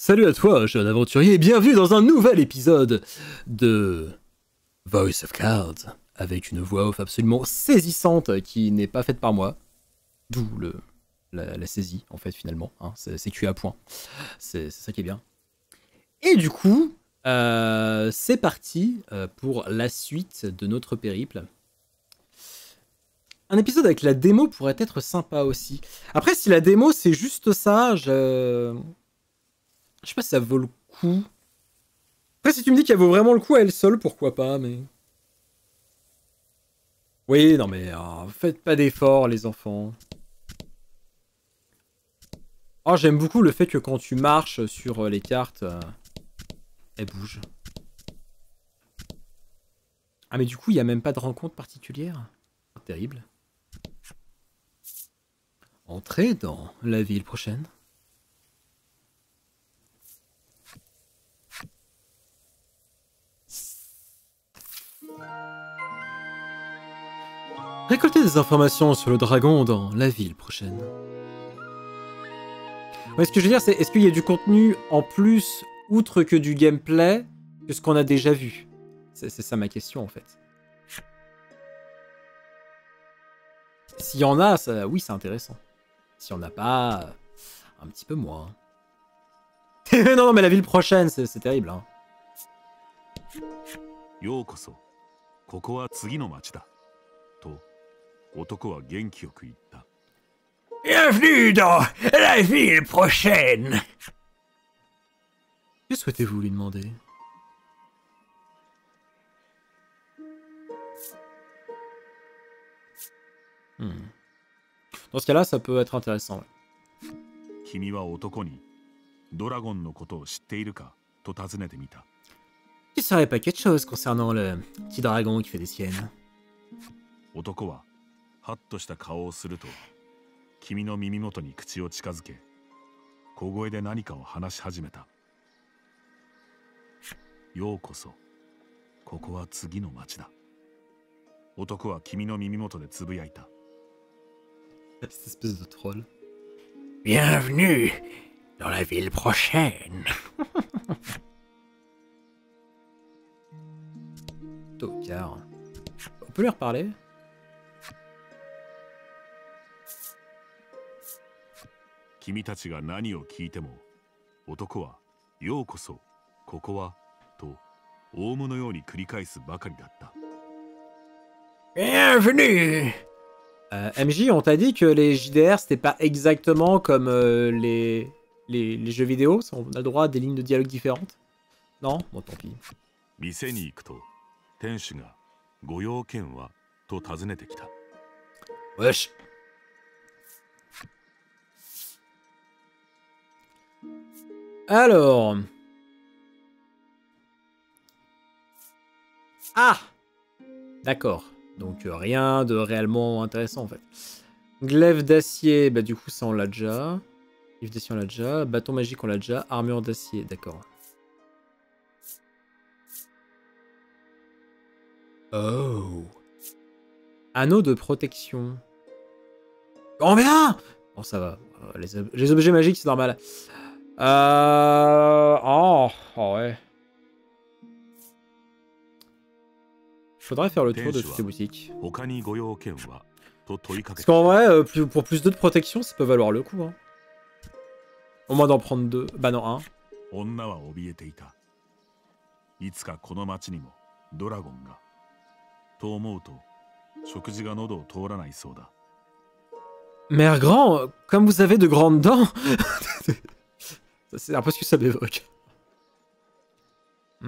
Salut à toi, jeune aventurier, et bienvenue dans un nouvel épisode de Voice of Cards, avec une voix off absolument saisissante qui n'est pas faite par moi, d'où la saisie, en fait, finalement, hein, c'est cuit à point, c'est ça qui est bien. Et du coup, c'est parti pour la suite de notre périple. Un épisode avec la démo pourrait être sympa aussi. Après, si la démo c'est juste ça, je sais pas si ça vaut le coup. Après, si tu me dis qu'elle vaut vraiment le coup à elle seule, pourquoi pas, mais... Oui, non mais faites pas d'efforts, les enfants. Oh, j'aime beaucoup le fait que quand tu marches sur les cartes, elles bougent. Ah, mais du coup, il n'y a même pas de rencontre particulière. Terrible. Entrez dans la ville prochaine. Récoltez des informations sur le dragon dans la ville prochaine. Ouais, ce que je veux dire, c'est est-ce qu'il y a du contenu en plus, outre que du gameplay, que ce qu'on a déjà vu? C'est ça ma question, en fait. S'il y en a, ça, oui, c'est intéressant. S'il y en a pas, un petit peu moins. Non, non, mais la ville prochaine, c'est terrible, hein. ようこそ、ここは次の町だ。と、男は元気よく言った。Bienvenue dans la ville prochaine. Que souhaitez-vous lui demander? Dans ce cas-là, ça peut être intéressant. Ouais. 君は男にドラゴンのことを知っているかと尋ねてみた。Tu saurais pas quelque chose concernant le petit dragon qui fait des siennes? 男はハッとした顔をすると、君の耳元に口を近づけ、小声で何かを話し始めた。ようこそ、ここは次の町だ。男は君の耳元でつぶやいた。Cette espèce de troll. Bienvenue dans la ville prochaine. Tocard. On peut lui reparler? « 君たちが何を聞いても、男はようこそ、ここはとオウムのように繰り返すばかりだった。 Bienvenue. MJ, on t'a dit que les JDR c'était pas exactement comme les jeux vidéo, on a le droit à des lignes de dialogue différentes. Non? Bon, tant pis. 店に行くと、店主がご用件はと尋ねてきた。 Wesh. Alors. Ah! D'accord. Donc rien de réellement intéressant en fait. Glaive d'acier, bah du coup ça on l'a déjà. Glaive d'acier on l'a déjà. Bâton magique on l'a déjà. Armure d'acier, d'accord. Oh. Anneau de protection. Combien? Bon ça va. Les objets magiques c'est normal. Oh ouais. Faudrait faire le tour de toutes les boutiques. Parce qu'en vrai, pour plus de protection, ça peut valoir le coup. Hein. Au moins d'en prendre deux. Bah non, un. 女は怯えていた。いつかこの町にもドラゴンが。と思うと、食事が喉を通らないそうだ。 Mère grand, comme vous avez de grandes dents. C'est un peu ce que ça m'évoque. «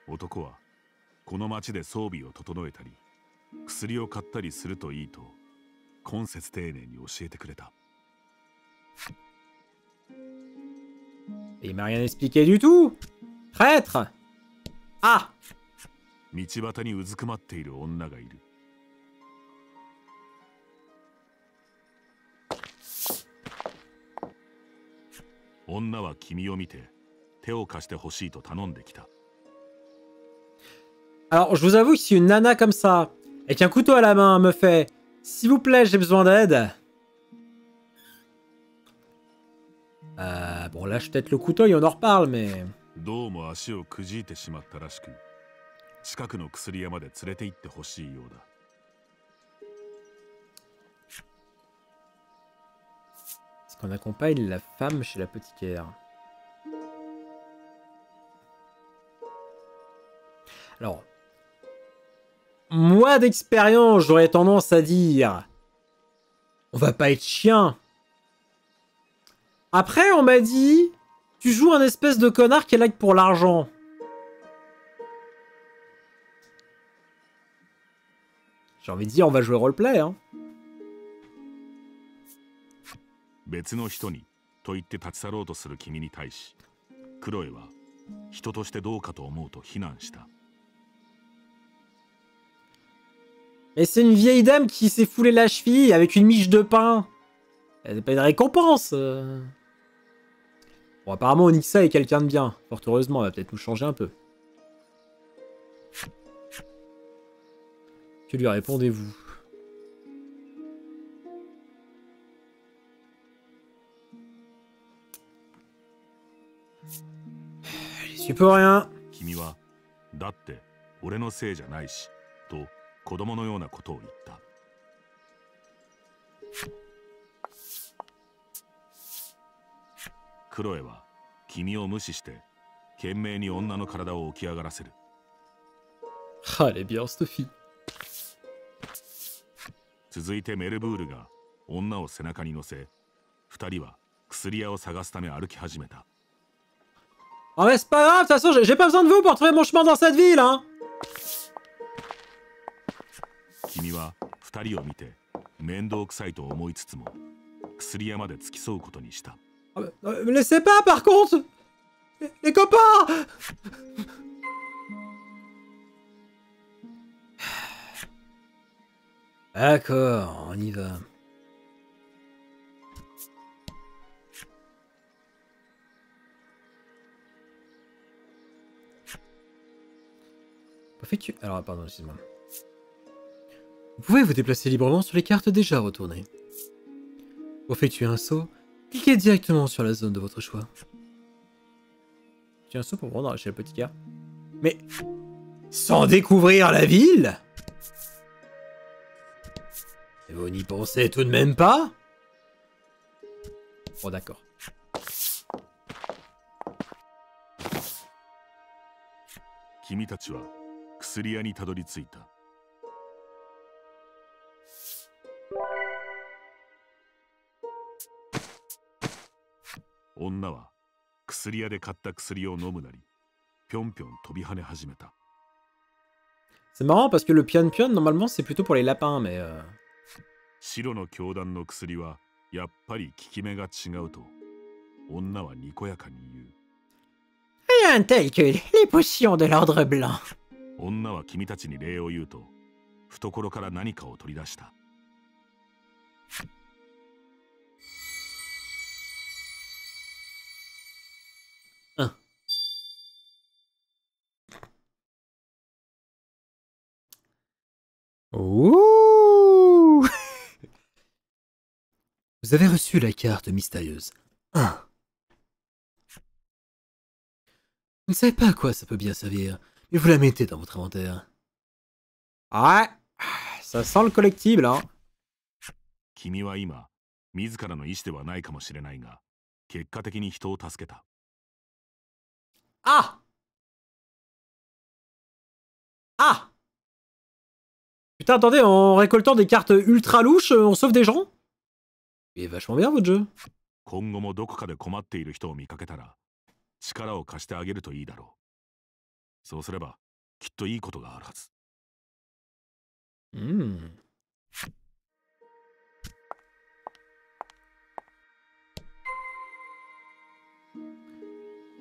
男はこの町で装備を整えたり薬を買ったりするといいと今節丁寧に教えてくれた。 Il m'a rien expliqué du tout. Traître. Ah. 道端にうずくまっている女がいる。 女は君を見て手を貸してほしいと頼んできた。Alors, je vous avoue que si une nana comme ça, avec un couteau à la main, me fait « S'il vous plaît, j'ai besoin d'aide », bon, lâche peut-être le couteau et on en reparle, mais... どうも足をくじいてしまったらしく、近くの薬屋まで連れて行ってほしいようだ。Est-ce qu'on accompagne la femme chez l'apothicaire? Alors, moi d'expérience, j'aurais tendance à dire... On va pas être chien. Après, on m'a dit... Tu joues un espèce de connard qui est là que pour l'argent. J'ai envie de dire, on va jouer roleplay, hein. 別の人にと言って立ち去ろうとする君に対し、クロエは人としてどうかと思うと非難した。 Mais c'est une vieille dame qui s'est foulé la cheville avec une miche de pain. C'est pas une récompense. Bon, apparemment, Onyxa est quelqu'un de bien. Fort heureusement, elle va peut-être nous changer un peu. Que lui répondez-vous? J'y suis pour rien. 君はだって俺のせいじゃないしと子供のようなことを言った。クロエは君を無視して懸命に女の体を起き上がらせる。Ah, elle est bien, cette fille. 続いてメルブールが女を背中に乗せ、二人は薬屋を探すため歩き始めた。 Ah mais c'est pas grave, de toute façon, j'ai pas besoin de vous pour trouver mon chemin dans cette ville, hein. 君は二人を見て面倒くさいと思いつつも薬屋まで付き添うことにした。 Me laissez pas, par contre. Les copains. D'accord, on y va. Alors, pardon, excusez-moi. Vous pouvez vous déplacer librement sur les cartes déjà retournées. Pour effectuer un saut, cliquez directement sur la zone de votre choix. J'ai un saut pour me rendre chez l'apothicaire. Mais... sans découvrir la ville? Et vous n'y pensez tout de même pas? Bon, d'accord. Kimi tachi wa kusuriya ni tadoritsuita. 女は薬屋で買った薬を飲むなり、ぴょんぴょん飛び跳ね始めた。 C'est marrant parce que le pion-pion, normalement, c'est plutôt pour les lapins, mais... 白の教団の薬はやっぱり効き目が違うと、女はにこやかに言う。 Rien tel que les potions de l'ordre blanc. 女は君たちに礼を言うと、懐から何かを取り出した。 Ouh. Vous avez reçu la carte mystérieuse 1. Vous ne savez pas à quoi ça peut bien servir, mais vous la mettez dans votre inventaire. Ouais, ça sent le collectible, hein. 君は今、自らの意志ではないかもしれないが、結果的に人を助けた。 Ah! Ah! Putain, attendez, en récoltant des cartes ultra louches, on sauve des gens? Il est vachement bien, votre jeu. 今後もどこかで困っている人を見かけたら、力を貸してあげるといいだろう。そうすれば、きっといいことがあるはず。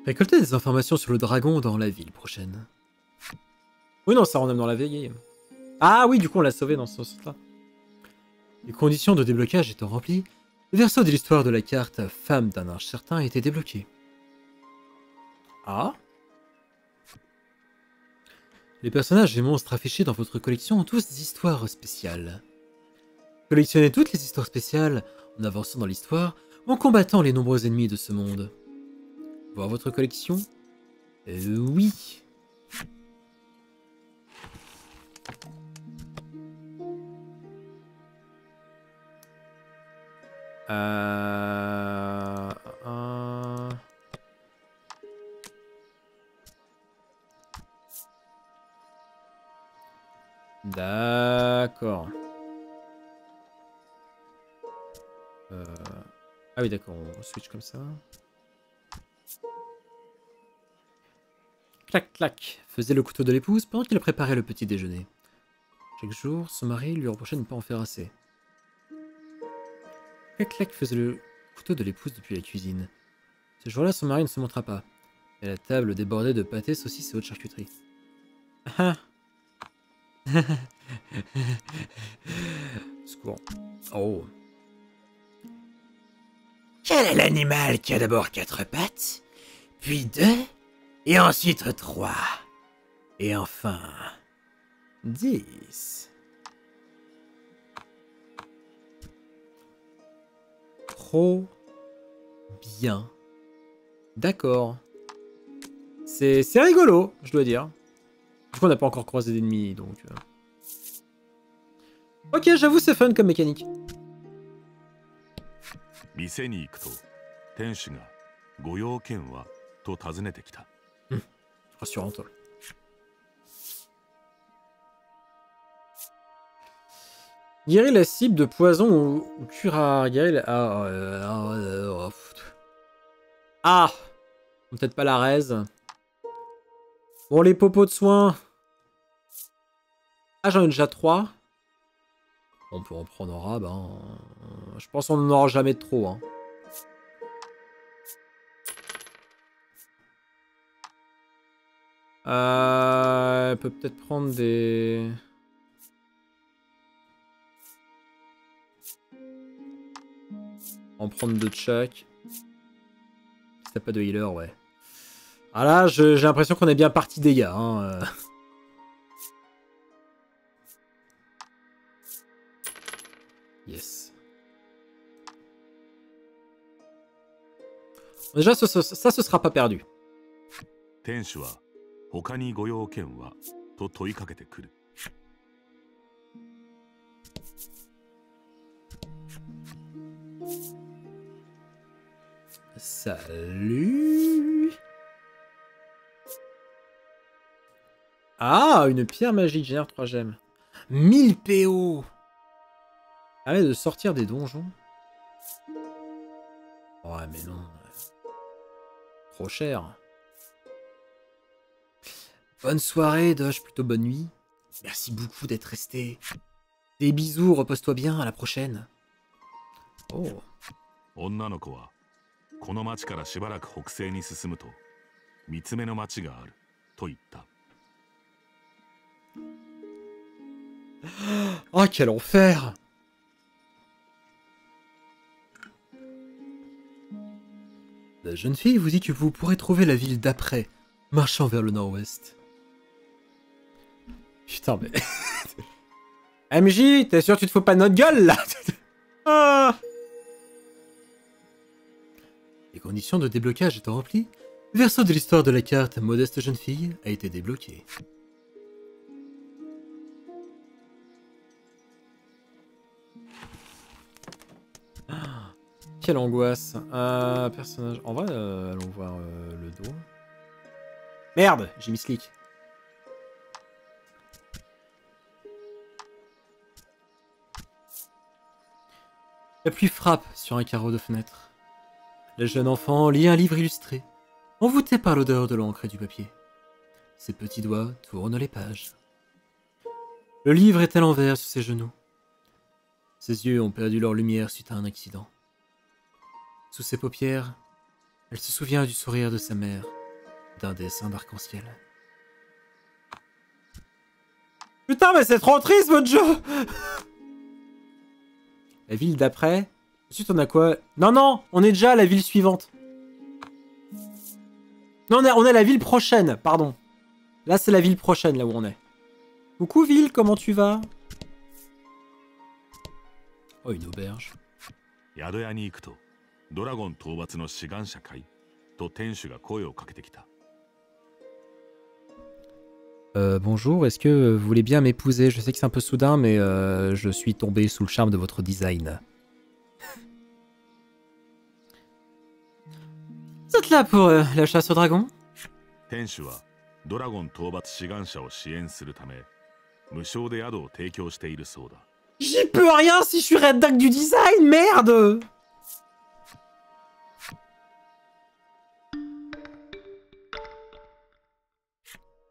Récoltez des informations sur le dragon dans la ville prochaine. Oui, non, ça on aime dans la veille. Ah oui, du coup on l'a sauvé dans ce sens-là. Les conditions de déblocage étant remplies, le verso de l'histoire de la carte Femme d'un âge certain a été débloqué. Ah. Les personnages et monstres affichés dans votre collection ont tous des histoires spéciales. Collectionnez toutes les histoires spéciales en avançant dans l'histoire ou en combattant les nombreux ennemis de ce monde. Voir votre collection? Oui. D'accord. Ah oui, d'accord, on switch comme ça. Clac, clac, faisait le couteau de l'épouse pendant qu'il préparait le petit déjeuner. Chaque jour, son mari lui reprochait de ne pas en faire assez. Clac, clac, faisait le couteau de l'épouse depuis la cuisine. Ce jour-là, son mari ne se montra pas. Et la table débordait de pâtés, saucisses et autres charcuteries. Ah. Secours. Oh. Quel est l'animal qui a d'abord 4 pattes, puis 2, et ensuite 3, et enfin 10? Trop bien. D'accord. C'est rigolo, je dois dire. Du coup, on n'a pas encore croisé d'ennemis, donc... Ok, j'avoue, c'est fun comme mécanique. 店に行くと店主がご用件はと尋ねてきた。Rassurant, toi. Guérir la cible de poison ou curar. Guérir la... Ah, peut-être pas la raise. Bon, les popos de soins. Ah, j'en ai déjà 3. On peut en prendre en rab, hein. Je pense qu'on n'en aura jamais de trop, hein. Elle peut peut-être prendre des... En prendre 2 de chaque. Si t'as pas de healer, ouais. Ah là, j'ai l'impression qu'on est bien parti dégâts, hein. Yes. Déjà, ça se sera pas perdu. 店主は他にご用件はと問いかけてくる。Salut. Ah, une pierre magique génère 3 gemmes. 1000 PO. Permet de sortir des donjons. Ouais, mais non. Trop cher. Bonne soirée, Doge, plutôt bonne nuit. Merci beaucoup d'être resté. Des bisous, repose-toi bien, à la prochaine. Oh. 女の子はこの町からしばらく北西に進むと三つ目の町があると言った。Oh, quel enfer! La jeune fille vous dit que vous pourrez trouver la ville d'après, marchant vers le nord-ouest. Putain, mais... MJ, t'es sûr que tu te fous pas de notre gueule, là? Ah. Les conditions de déblocage étant remplies, le verso de l'histoire de la carte Modeste jeune fille a été débloqué. Ah, quelle angoisse. Personnage... En vrai, allons voir le dos. Merde, j'ai mis Slick. La pluie frappe sur un carreau de fenêtre. Le jeune enfant lit un livre illustré, envoûté par l'odeur de l'encre et du papier. Ses petits doigts tournent les pages. Le livre est à l'envers sur ses genoux. Ses yeux ont perdu leur lumière suite à un accident. Sous ses paupières, elle se souvient du sourire de sa mère, d'un dessin d'arc-en-ciel. Putain, mais c'est trop triste, votre jeu! La ville d'après. Ensuite, on a quoi? Non, non, on est déjà à la ville suivante. Non, on est à la ville prochaine, pardon. Là, c'est la ville prochaine, là où on est. Coucou, ville, comment tu vas? Oh, une auberge. 宿屋に行くとドラゴン討伐の志願者かいと店主が声をかけてきた。 Bonjour, est-ce que vous voulez bien m'épouser? Je sais que c'est un peu soudain, mais je suis tombé sous le charme de votre design. Vous êtes là pour la chasse au dragon? 店主はドラゴン討伐志願者を支援するため無償で宿を提供しているそうだ。 J'y peux rien si je suis rédac du design, merde!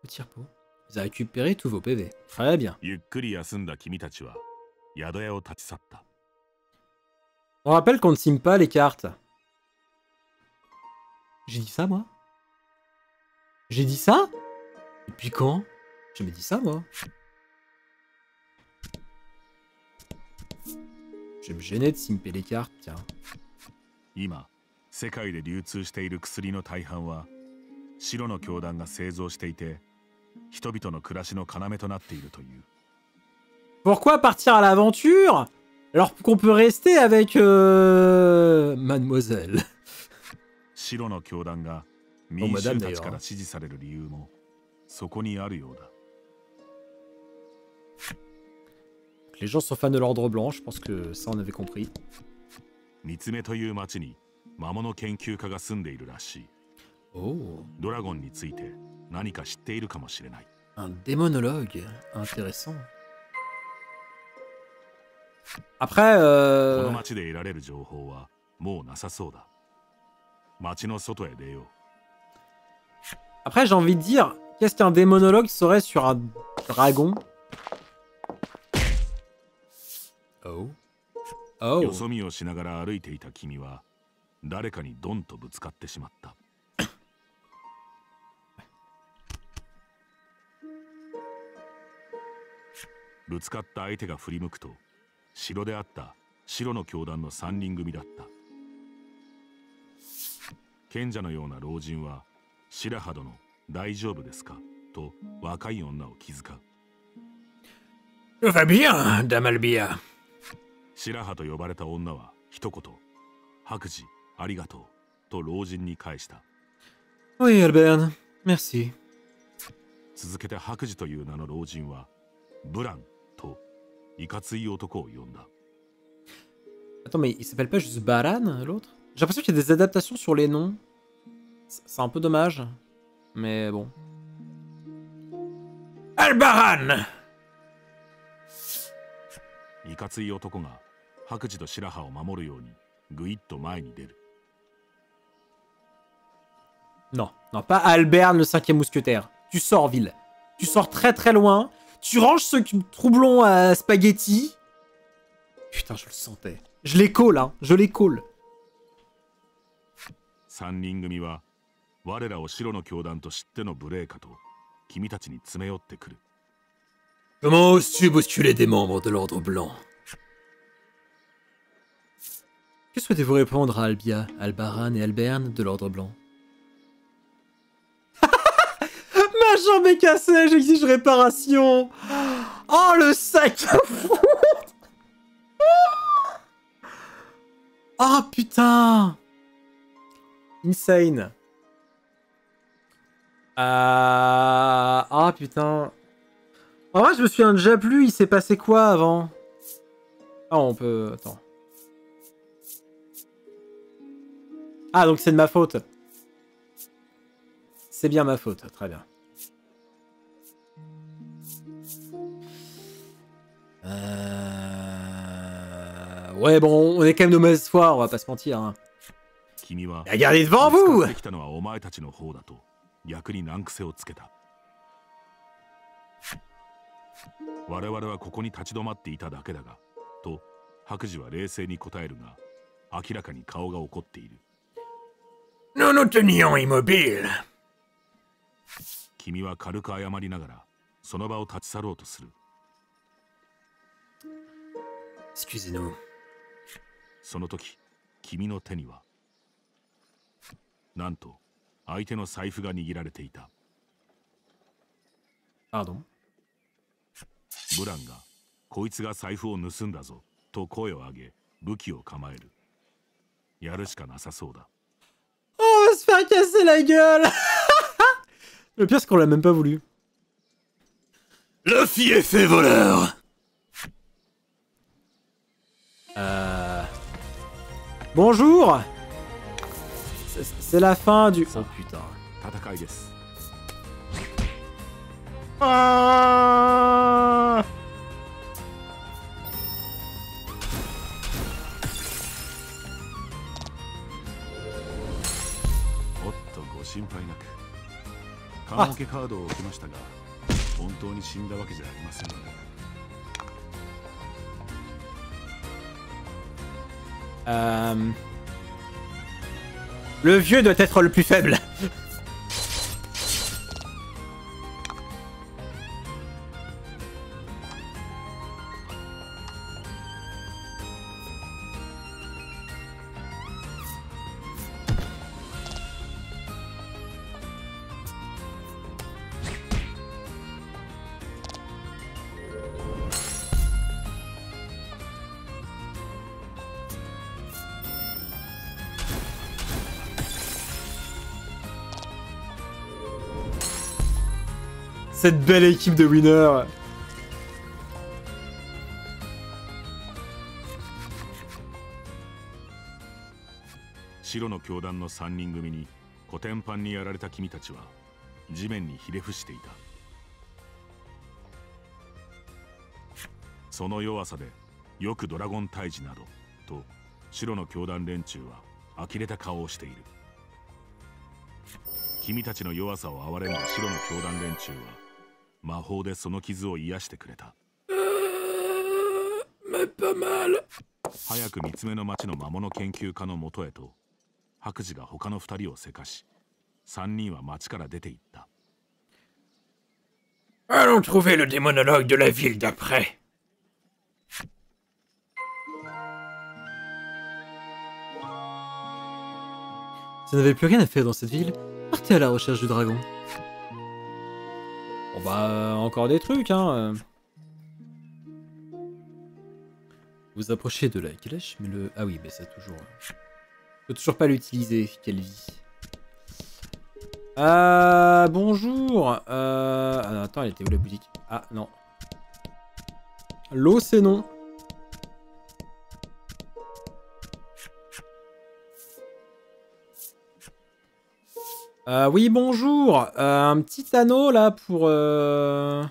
Petit repos. Vous avez récupéré tous vos PV. Très bien. ゆっくり休んだ君たちは宿屋を立ち去った。 On rappelle qu'on ne signe pas les cartes. J'ai dit ça, moi? J'ai dit ça? Depuis quand? J'ai jamais dit ça, moi. Je vais me gêner de simper les cartes, tiens. 今世界で流通している薬の大半は白の教団が製造していて人々の暮らしの要となっているという。 Pourquoi partir à l'aventure alors qu'on peut rester avec Mademoiselle? 白の教団が民衆たちから支持される理由もそこにあるようだ。 Les gens sont fans de l'ordre blanc, je pense que ça on avait compris. 三つ目という町に魔物研究家が住んでいるらしい。 Oh, ドラゴンについて何か知っているかもしれない。 un démonologue, intéressant. Après, この町で得られる情報はもうなさそうだ。町の外へ出よう。 après j'ai envie de dire, qu'est-ce qu'un démonologue saurait sur un dragon? Oh. Oh. よそ見をしながら歩いていた君は誰かにドンとぶつかってしまった。 ぶつかった相手が振り向くと城であった白の教団の3人組だった。賢者のような老人は白羽殿大丈夫ですかと若い女を気遣う。 Tout va bien, Dame Albia. 白羽と呼ばれた女は一言白磁ありがとうと老人に返した。 Oui, Albert, merci. 続けて白磁という名の老人はブランといかつい男を呼んだ。 Attends, mais il s'appelle pas juste Baran, l'autre? J'ai l'impression qu'il y a des adaptations sur les noms. C'est un peu dommage. Mais bon. Albaran! いかつい男が白磁と白羽を守るようにぐいっと前に出る。 Non, non, pas Albert le cinquième mousquetaire. Tu sors, ville. Tu sors très très loin. Tu ranges ce troublon à spaghetti. Putain, je le sentais. Je les colle, hein. Je les colle. 3人組は我らを白の教団と知っての無礼かと君たちに詰め寄ってくる。 Comment oses-tu bousculer des membres de l'Ordre Blanc? Que souhaitez-vous répondre à Albia, Albaran et Alberne de l'Ordre Blanc? Ma jambe est cassée, j'exige réparation. Oh, le sac à foutre. Oh, putain. Insane. Ah, putain. En vrai, je me souviens déjà plus, il s'est passé quoi avant? Ah, on peut... Attends. Ah, donc c'est de ma faute. C'est bien ma faute, très bien. Ouais, bon, on est quand même de mauvaise foi, on va pas se mentir. Hein. 君は Regardez devant ぶつか vous! ってきたのはお前たちの方だと逆に難癖をつけた。我々はここに立ち止まっていただけだがと白磁は冷静に答えるが明らかに顔が怒っている。 Nous nous tenions immobiles. 君は軽く謝りながらその場を立ち去ろうとする。 Excusez-nous. その時君の手にはなんと相手の財布が握られていた。Pardon. ブランがこいつが財布を盗んだぞと声を上げ武器を構える。やるしかなさそうだ。 Oh, on va se faire casser la gueule. Le pire, c'est qu'on l'a même pas voulu. Le fiefé voleur. Bonjour. C'est la fin du... Oh putain. 戦いです。 Ah, おっとご心配なく。棺桶カードを置きましたが、本当に死んだわけじゃありませんので。Le vieux doit être le plus faible. Cette belle équipe de winners. 白の教団の3人組にコテンパンにやられた君たちは地面にひれ伏していた。その弱さでよくドラゴン退治などと白の教団連中は呆れた顔をしている。君たちの弱さを憐れんだ白の教団連中は魔法でその傷を癒してくれた。早く三つ目の町の魔物研究家のもとへと白磁が他の2人をせかし、3人は町から出て行った。 Allons trouver le démonologue de la ville d'après. Si vous n'avez plus rien à faire dans cette ville, partez à la recherche du dragon. Bon bah, encore des trucs, hein. Vous approchez de la calèche, mais le... Ah oui, mais ça toujours... Je peux toujours pas l'utiliser, quelle vie. Bonjour. Ah, attends, elle était où la boutique? Ah, non. L'eau, c'est non. Oui, bonjour. Un petit anneau, là, pour... ce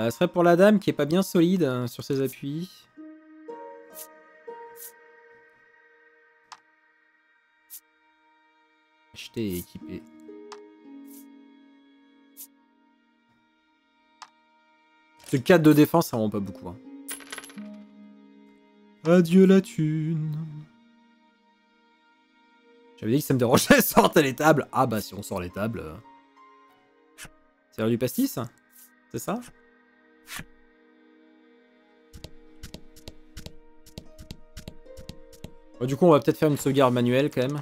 serait pour la dame qui est pas bien solide sur ses appuis. Acheter et équiper. Ce 4 de défense, ça rend pas beaucoup. Hein. Adieu la thune. J'avais dit que ça me dérangeait de sortir les tables. Ah bah si on sort les tables... C'est l'heure du pastis? C'est ça? Bon, du coup on va peut-être faire une sauvegarde manuelle quand même.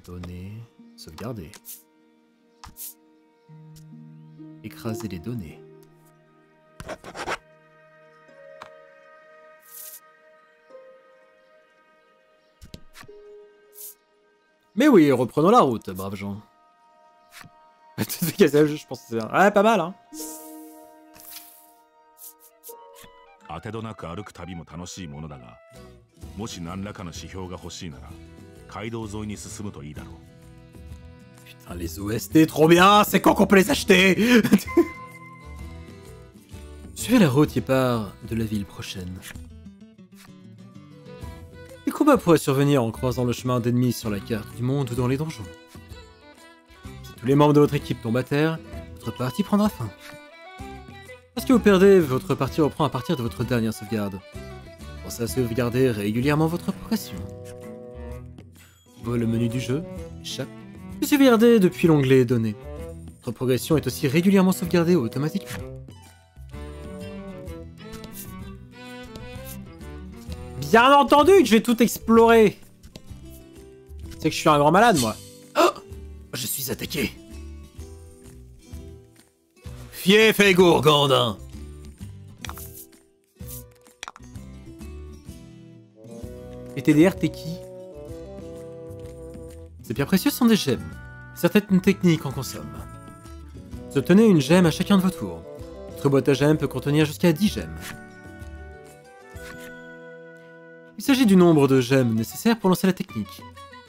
Données... Sauvegarder. Écraser les données. Mais oui, reprenons la route, braves gens. Je pense que c'est... Ouais, pas mal, hein. 当てどなく歩く旅も楽しいものだが、もし何らかの指標が欲しいなら街道沿いに進むといいだろう。 Putain, les OST, trop bien. C'est quand qu'on peut les acheter? Suivez la route qui part de la ville prochaine. Les combats pourraient survenir en croisant le chemin d'ennemis sur la carte du monde ou dans les donjons. Si tous les membres de votre équipe tombent à terre, votre partie prendra fin. Lorsque vous perdez, votre partie reprend à partir de votre dernière sauvegarde. Pensez à sauvegarder régulièrement votre progression. Voyez le menu du jeu, échappe, et sauvegardez depuis l'onglet Données. Votre progression est aussi régulièrement sauvegardée automatiquement. Bien entendu que je vais tout explorer. C'est que je suis un grand malade, moi. Oh! Je suis attaqué. Fief et gourgandin. Et TDR, t'es qui? Ces pierres précieuses sont des gemmes. Certaines techniques en consomment. Vous obtenez une gemme à chacun de vos tours. Votre boîte à gemmes peut contenir jusqu'à 10 gemmes. Il s'agit du nombre de gemmes nécessaires pour lancer la technique.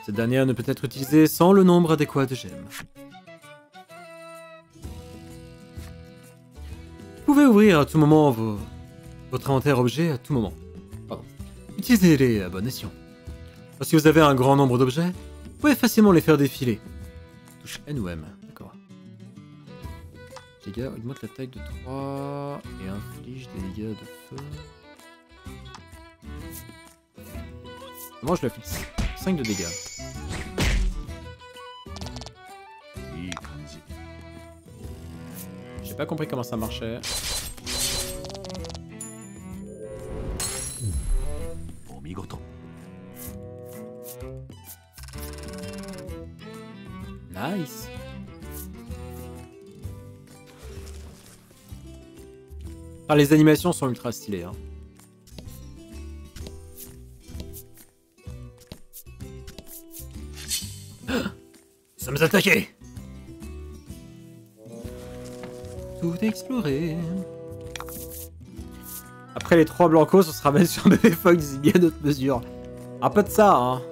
Cette dernière ne peut être utilisée sans le nombre adéquat de gemmes. Vous pouvez ouvrir à tout moment votre inventaire objet à tout moment. Pardon. Utilisez-les à bon escient. Si vous avez un grand nombre d'objets, vous pouvez facilement les faire défiler. Touche N ou M, d'accord. Dégâts augmente l'attaque de 3 et inflige des dégâts de feu. Moi je lui inflige 5 de dégâts. J'ai pas compris comment ça marchait. Nice. Ah, les animations sont ultra stylées. Hein. Nous sommes attaqués. Tout exploré. Après les 3 blancos, on se ramène sur bébé Fox d'ici bien d'autres mesures. Un peu de ça, hein.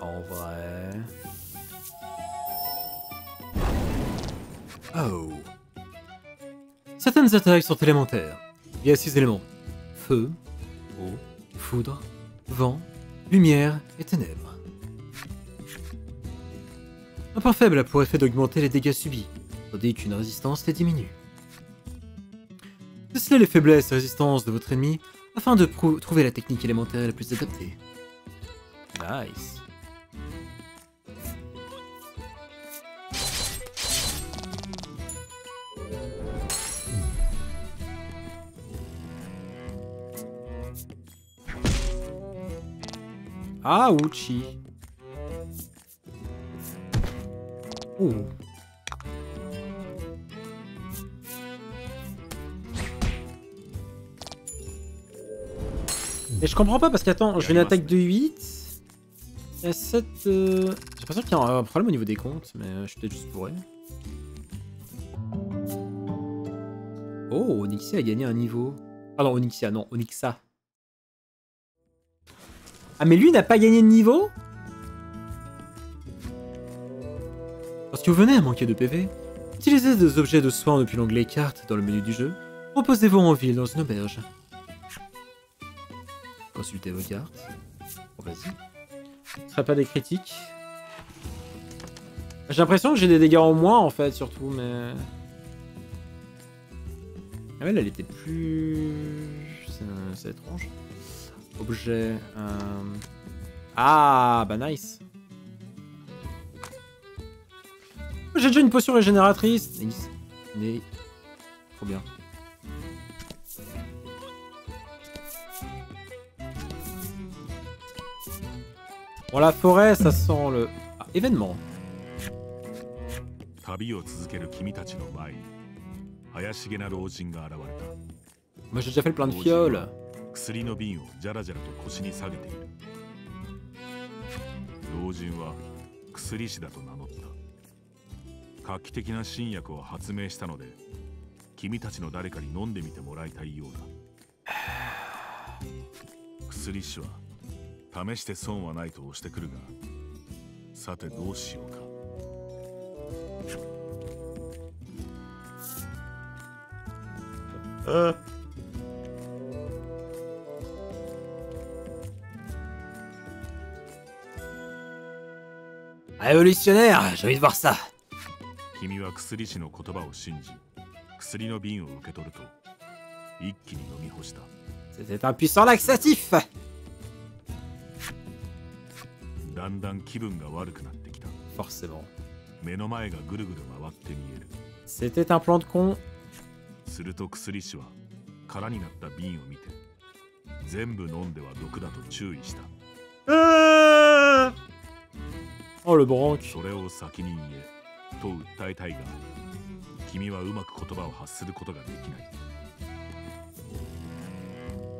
En vrai... Oh. Certaines attaques sont élémentaires. Il y a 6 éléments. Feu, eau, foudre, vent, lumière et ténèbres. Un point faible a pour effet d'augmenter les dégâts subis, tandis qu'une résistance les diminue. Décelez les faiblesses et résistances de votre ennemi afin de trouver la technique élémentaire la plus adaptée. Nice. Ah, Uchi. Ouh. Et je comprends pas parce qu'attends, j'ai une attaque de 8. Il y a 7. J'ai l'impression qu'il y a un problème au niveau des comptes, mais je suis peut-être juste bourré. Oh, Onyxia a gagné un niveau. Pardon, Onyxia, non, Onyxa. Ah, mais lui n'a pas gagné de niveau? Lorsque vous venez à manquer de PV, utilisez des objets de soins depuis l'onglet cartes dans le menu du jeu. Reposez-vous en ville dans une auberge. Consultez vos cartes. Bon, vas-y. Ce serait pas des critiques. J'ai l'impression que j'ai des dégâts en moins en fait, surtout, mais. Ah, elle était plus. C'est étrange. Objet. Ah, bah nice. J'ai déjà une potion régénératrice. Nice. Mais. Trop bien. Bon, la forêt, ça sent le... Ah, événement. Moi, j'ai déjà fait le plein de fioles. Révolutionnaire, j'ai envie de voir ça. C'était un puissant laxatif. Forcément. C'était un plan de con. 全部飲んでは毒だと注意した。Oh le branque. それを先に言えと訴えたいが、君はうまく言葉を発することができない。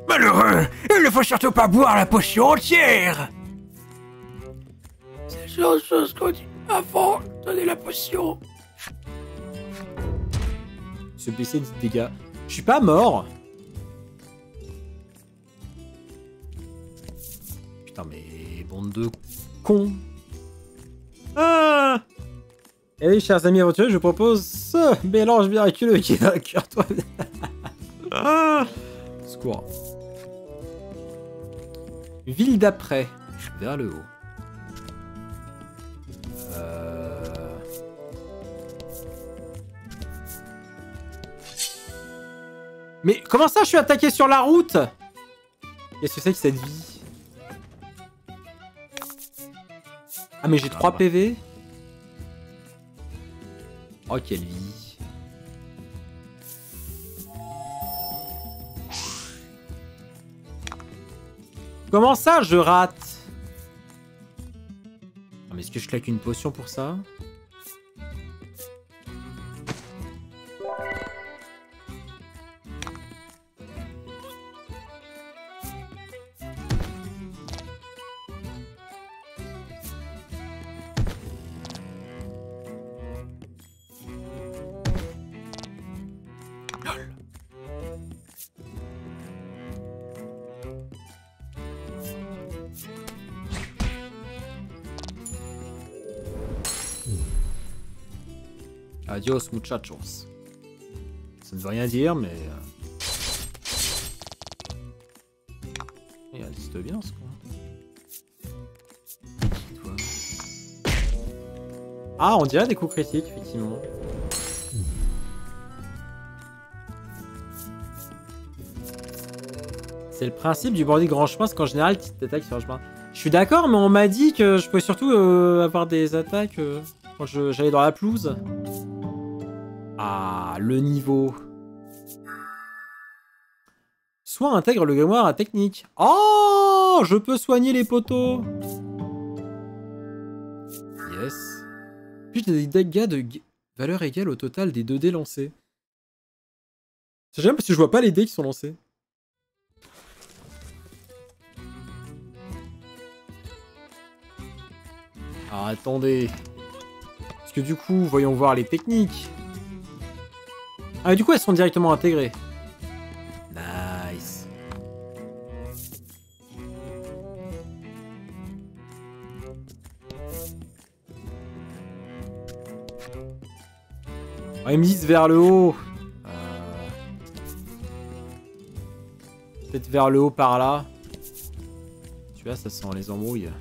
Malheureux, il ne faut surtout pas boire la potion entière. C'est la chose qu'on dit avant de donner la potion. Se blesser 10 dégâts. Je suis pas mort. Putain mais bande de cons. Ah. Et oui, chers amis aventuriers, je propose ce mélange miraculeux qui va cœur toi. Ah. Secours. Ville d'après, vers le haut. Mais comment ça je suis attaqué sur la route? Qu'est-ce que c'est que cette vie? Ah mais j'ai 3 PV. Oh quelle vie. Comment ça je rate? Ah, mais est-ce que je claque une potion pour ça? Adios muchachos. Ça ne veut rien dire, mais... Il résiste bien, ce con. Toi. Ah, on dirait des coups critiques, effectivement. C'est le principe du bandit grand chemin, c'est qu'en général, tu t'attaques sur le chemin. Je suis d'accord, mais on m'a dit que je pouvais surtout avoir des attaques quand j'allais dans la pelouse. Ah, le niveau. Soit intègre le grimoire à technique. Oh, je peux soigner les poteaux. Yes. Puis j'ai des dégâts de valeur égale au total des 2 dés lancés. C'est jamais parce que je vois pas les dés qui sont lancés. Ah, attendez. Parce que du coup, voyons voir les techniques. Ah, mais du coup, elles sont directement intégrées. Nice. Oh, ils me disent vers le haut. Peut-être vers le haut par là. Tu vois, ça sent les embrouilles.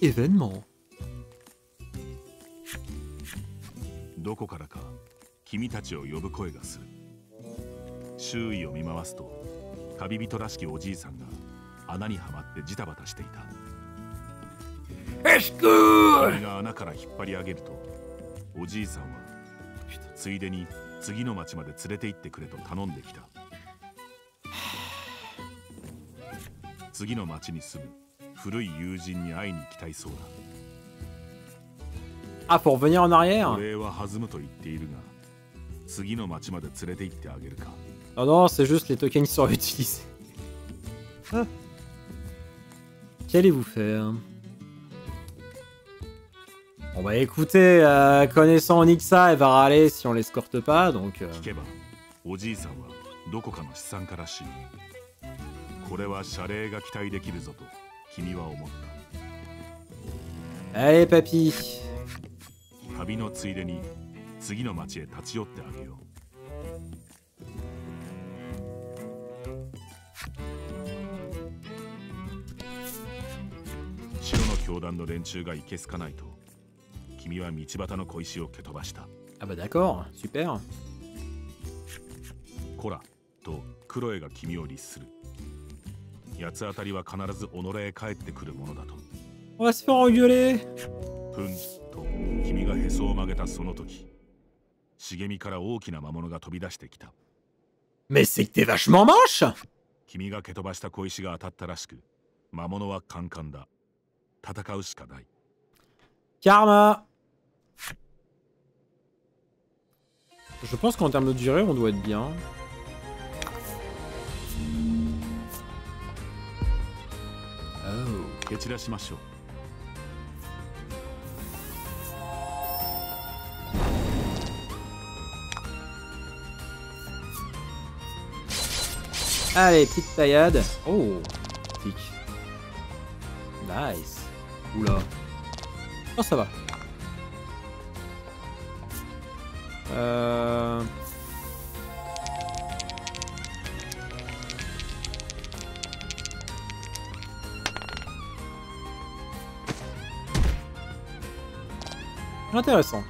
Événement. どこからか君たちを呼ぶ声がする。周囲を見回すと旅人らしきおじいさんが穴にはまってジタバタしていた。君が穴から引っ張り上げるとおじいさんはついでに次の町まで連れて行ってくれと頼んできた。次の町に住む古い友人に会いに行きたいそうだ。Ah, pour revenir en arrière? Non, non, c'est juste les tokens qui sont réutilisés. Ah. Qu'allez-vous faire? Bon bah écoutez, connaissant Onyxa, elle va râler si on l'escorte pas, donc... Allez, papy. 旅のついでに次の町へ立ち寄ってあげよう。城の教団の連中がいけすかないと君は道端の小石を蹴飛ばした。Ah bah d'accord, super. コラとクロエが君を律する。八つ当たりは必ず己へ帰ってくるものだと。On va se faire engueuler. プンと君がへそを曲げたその時、茂みから大きな魔物が飛び出してきた。Mais c'est que t'es vachement moche! 君が蹴飛ばした小石が当たったらしく、魔物はカンカンだ。戦うしかない。 Karma! Je pense qu'en termes de durée, on doit être bien. Oh. 蹴散らしましょう。 Allez, petite taillade. Oh, tic. Nice. Oula. Oh, ça va. Intéressant.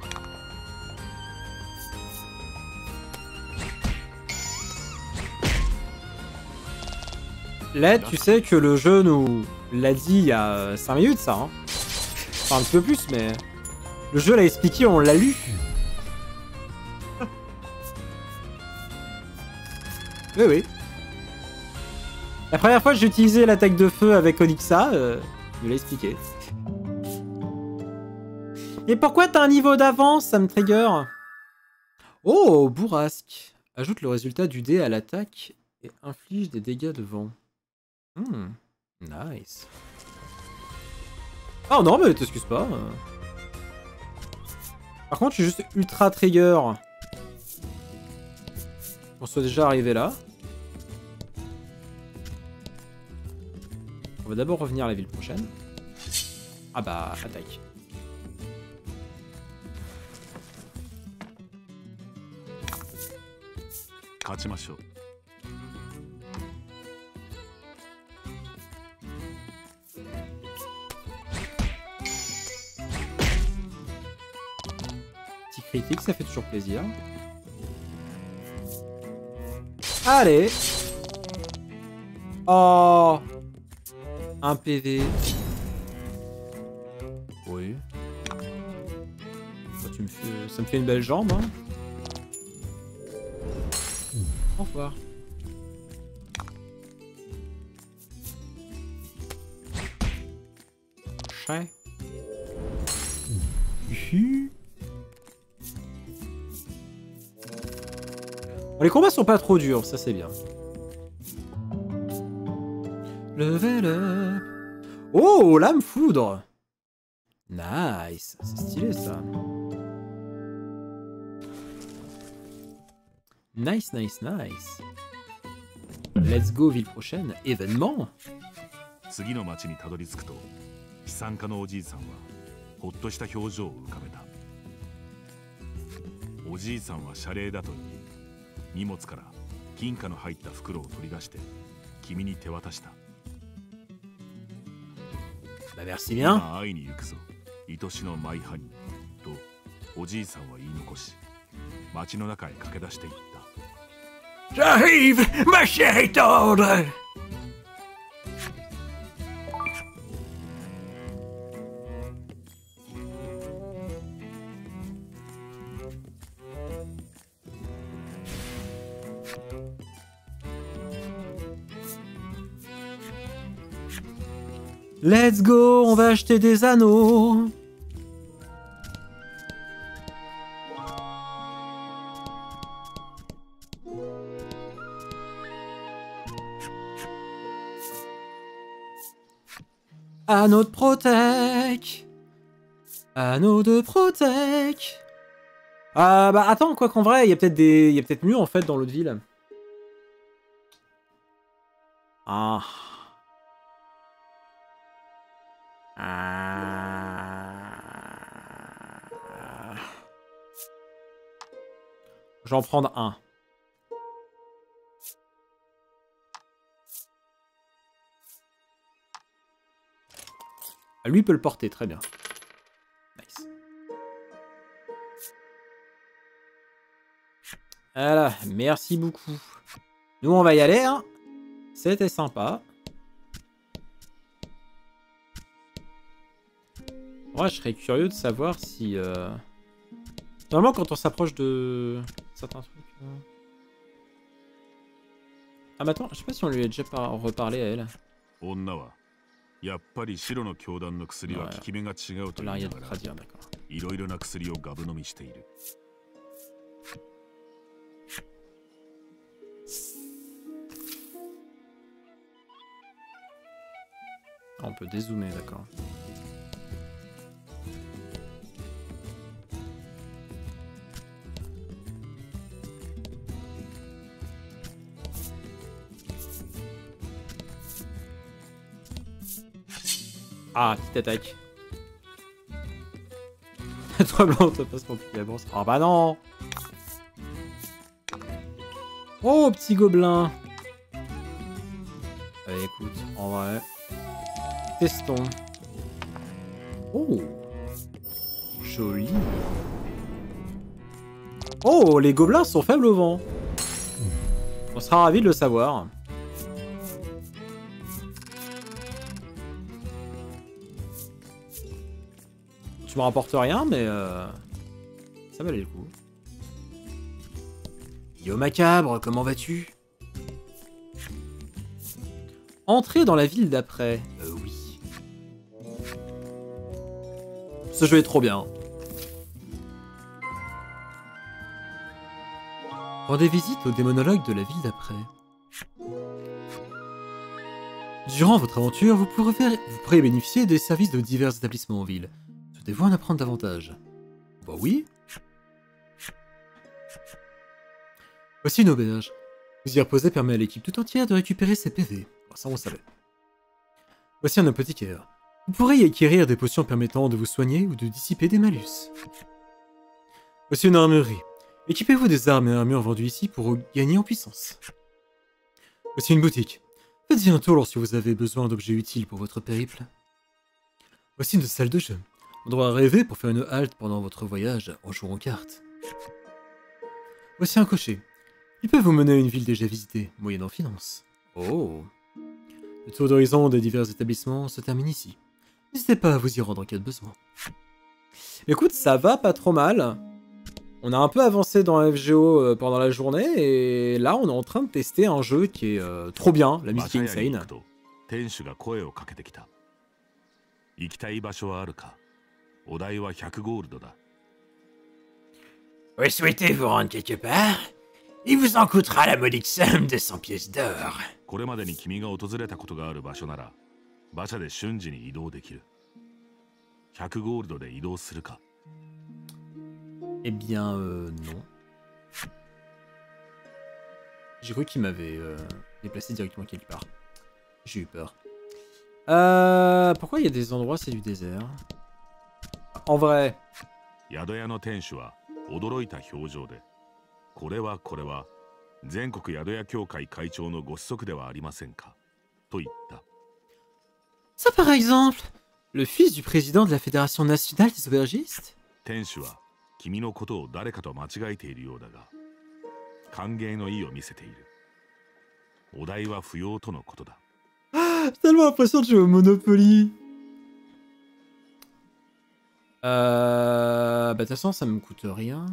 Là, tu sais que le jeu nous l'a dit il y a 5 minutes, ça. Hein. Enfin, un petit peu plus, mais... Le jeu l'a expliqué, on l'a lu. Oui, oui. La première fois que j'ai utilisé l'attaque de feu avec Onyxa, il l'a expliqué. Et pourquoi t'as un niveau d'avance? Ça me trigger. Oh, bourrasque. Ajoute le résultat du dé à l'attaque et inflige des dégâts de vent. Nice. Oh non, mais t'excuses pas. Par contre, je suis juste ultra trigger. On soit déjà arrivé là. On va d'abord revenir à la ville prochaine. Ah bah, attaque. Petit critique, ça fait toujours plaisir. Allez. Oh. Un PV. Oui. Bah, tu me fais... Ça me fait une belle jambe, hein. Au revoir. Chat. Bon, les combats sont pas trop durs, ça c'est bien. Level up. Oh, lame foudre. Nice, c'est stylé ça. Nice, nice, nice. Let's go, ville prochaine. Événement. 次の町にたどり着くと、資産家のおじいさんはほっとした表情を浮かべた。おじいさんは謝礼だと言い、荷物から金貨の入った袋を取り出して君に手渡した。Bah merci bien. 今会いに行くぞ、愛しのマイハニーとおじいさんは言い残し、町の中へ駆け出していった。 J'arrive, ma chérie tendre. Let's go, on va acheter des anneaux. Anneau de Protec. Anneau de Protec. Ah bah attends, quoi qu'en vrai, il y a peut-être des... Il y a peut-être mieux en fait dans l'autre ville. Ah. Je vais en prendre un. Ah, lui peut le porter, très bien. Nice. Voilà, merci beaucoup. Nous, on va y aller, hein. C'était sympa. Moi, je serais curieux de savoir si... Normalement, quand on s'approche de certains trucs... Ah mais attends, je sais pas si on lui a déjà reparlé à elle. 女はやっぱり白の教団の薬は効き目が違うと言い Là, il y な a が d'autres ら à dire, d'accord. いろいろな薬をガブ飲みしている。 Ah, on peut dézoomer, d'accord. Ah, petite attaque. Toi blanc, ça passe pour plus avance. Ah bah non. Oh, petit gobelin. Allez, écoute, en vrai. Testons. Oh. Joli. Oh, les gobelins sont faibles au vent. On sera ravis de le savoir. Tu me rapportes rien, mais ça valait le coup. Yo macabre, comment vas-tu? Entrez dans la ville d'après. Oui. Ce jeu est trop bien. Rendez visite au démonologue de la ville d'après. Durant votre aventure, vous pourrez bénéficier des services de divers établissements en ville. Souhaitez-vous en apprendre davantage? Bah oui. Voici une auberge. Vous y reposer permet à l'équipe tout entière de récupérer ses PV. Bon, ça on savait. Voici un apothicaire. Vous pourrez y acquérir des potions permettant de vous soigner ou de dissiper des malus. Voici une armurerie. Équipez-vous des armes et armures vendues ici pour gagner en puissance. Voici une boutique. Faites-y un tour lorsque vous avez besoin d'objets utiles pour votre périple. Voici une salle de jeu. Endroit rêvé pour faire une halte pendant votre voyage en jouant aux cartes. Voici un cocher. Il peut vous mener à une ville déjà visitée, moyennant finance. Oh. Le tour d'horizon des divers établissements se termine ici. N'hésitez pas à vous y rendre en cas de besoin. Écoute, ça va pas trop mal. On a un peu avancé dans FGO pendant la journée, et là on est en train de tester un jeu qui est trop bien, la musique est insane. 店主が声をかけてきた。行きたい場所はあるか。お代は100ゴールドだ。Vous souhaitez vous rendre quelque part? Il vous en coûtera la modique somme de 100 pièces d'or. これまでに君が訪れたことがある場所なら、馬車で瞬時に移動できる。100ゴールドで移動するか。 Eh bien, non. J'ai cru qu'il m'avait déplacé directement quelque part. J'ai eu peur. Pourquoi il y a des endroits, c'est du désert? En vrai. 宿屋の店主は驚いた表情で、これは全国宿屋協会会長のご子息ではありませんかと言った。 Ça par exemple, le fils du président de la Fédération nationale des aubergistes? 店主は君のことを誰かと間違えているようだが、歓迎の意を見せている。お代は不要とのことだ。J'ai tellement l'impression de jouer au Monopoly. Bah de toute façon ça me coûte rien.